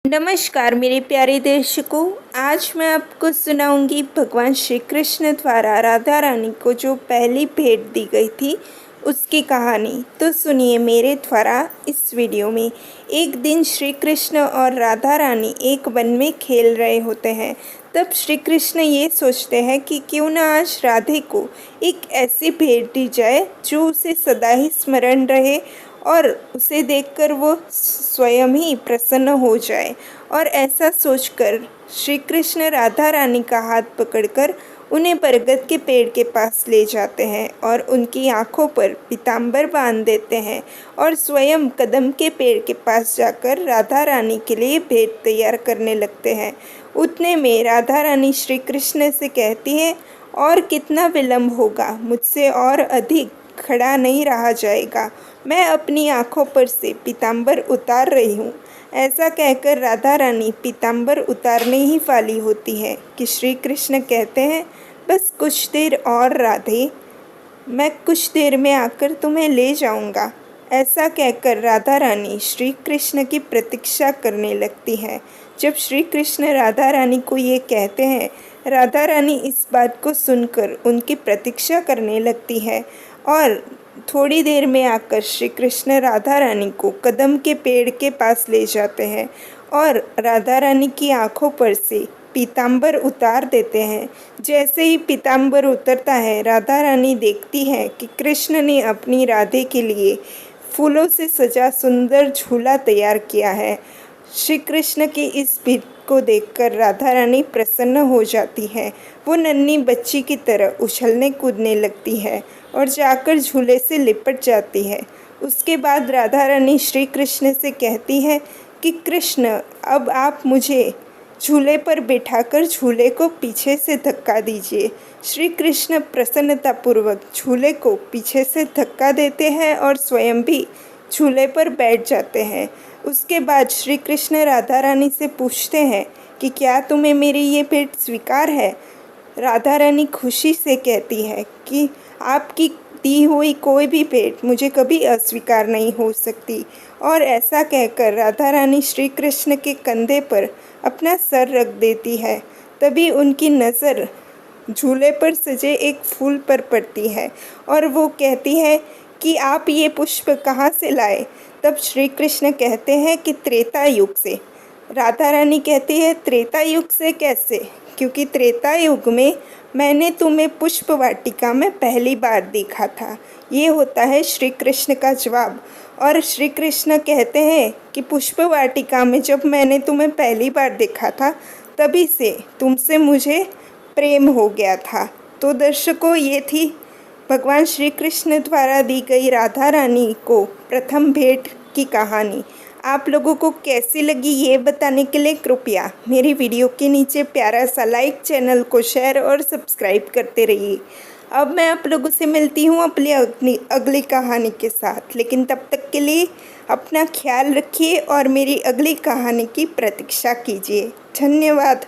नमस्कार मेरे प्यारे दर्शकों, आज मैं आपको सुनाऊंगी भगवान श्री कृष्ण द्वारा राधा रानी को जो पहली भेंट दी गई थी उसकी कहानी। तो सुनिए मेरे द्वारा इस वीडियो में। एक दिन श्री कृष्ण और राधा रानी एक वन में खेल रहे होते हैं। तब श्री कृष्ण ये सोचते हैं कि क्यों ना आज राधे को एक ऐसी भेंट दी जाए जो उसे सदा ही स्मरण रहे और उसे देखकर वो स्वयं ही प्रसन्न हो जाए। और ऐसा सोचकर श्री कृष्ण राधा रानी का हाथ पकड़कर उन्हें बरगद के पेड़ के पास ले जाते हैं और उनकी आंखों पर पीताम्बर बांध देते हैं और स्वयं कदम के पेड़ के पास जाकर राधा रानी के लिए भेंट तैयार करने लगते हैं। उतने में राधा रानी श्री कृष्ण से कहती है, और कितना विलंब होगा, मुझसे और अधिक खड़ा नहीं रहा जाएगा, मैं अपनी आंखों पर से पीताम्बर उतार रही हूँ। ऐसा कहकर राधा रानी पीताम्बर उतारने ही वाली होती है कि श्री कृष्ण कहते हैं, बस कुछ देर और राधे, मैं कुछ देर में आकर तुम्हें ले जाऊंगा। ऐसा कहकर राधा रानी श्री कृष्ण की प्रतीक्षा करने लगती है। जब श्री कृष्ण राधा रानी को ये कहते हैं, राधा रानी इस बात को सुनकर उनकी प्रतीक्षा करने लगती है और थोड़ी देर में आकर श्री कृष्ण राधा रानी को कदम के पेड़ के पास ले जाते हैं और राधा रानी की आंखों पर से पीताम्बर उतार देते हैं। जैसे ही पीताम्बर उतरता है, राधा रानी देखती है कि कृष्ण ने अपनी राधे के लिए फूलों से सजा सुंदर झूला तैयार किया है। श्री कृष्ण की इस भेंट को देखकर राधा रानी प्रसन्न हो जाती है। वो नन्ही बच्ची की तरह उछलने कूदने लगती है और जाकर झूले से लिपट जाती है। उसके बाद राधा रानी श्री कृष्ण से कहती है कि कृष्ण, अब आप मुझे झूले पर बिठाकर झूले को पीछे से धक्का दीजिए। श्री कृष्ण प्रसन्नतापूर्वक झूले को पीछे से धक्का देते हैं और स्वयं भी झूले पर बैठ जाते हैं। उसके बाद श्री कृष्ण राधा रानी से पूछते हैं कि क्या तुम्हें मेरी ये भेंट स्वीकार है। राधा रानी खुशी से कहती है कि आपकी दी हुई कोई भी भेंट मुझे कभी अस्वीकार नहीं हो सकती। और ऐसा कहकर राधा रानी श्री कृष्ण के कंधे पर अपना सर रख देती है। तभी उनकी नज़र झूले पर सजे एक फूल पर पड़ती है और वो कहती है कि आप ये पुष्प कहाँ से लाए। तब श्री कृष्ण कहते हैं कि त्रेता युग से। राधा रानी कहती है, त्रेता युग से कैसे? क्योंकि त्रेता युग में मैंने तुम्हें पुष्प वाटिका में पहली बार देखा था। ये होता है श्री कृष्ण का जवाब। और श्री कृष्ण कहते हैं कि पुष्प वाटिका में जब मैंने तुम्हें पहली बार देखा था, तभी से तुमसे मुझे प्रेम हो गया था। तो दर्शकों, ये थी भगवान श्री कृष्ण द्वारा दी गई राधा रानी को प्रथम भेंट की कहानी। आप लोगों को कैसी लगी ये बताने के लिए कृपया मेरी वीडियो के नीचे प्यारा सा लाइक, चैनल को शेयर और सब्सक्राइब करते रहिए। अब मैं आप लोगों से मिलती हूँ अपनी अगली कहानी के साथ, लेकिन तब तक के लिए अपना ख्याल रखिए और मेरी अगली कहानी की प्रतीक्षा कीजिए। धन्यवाद।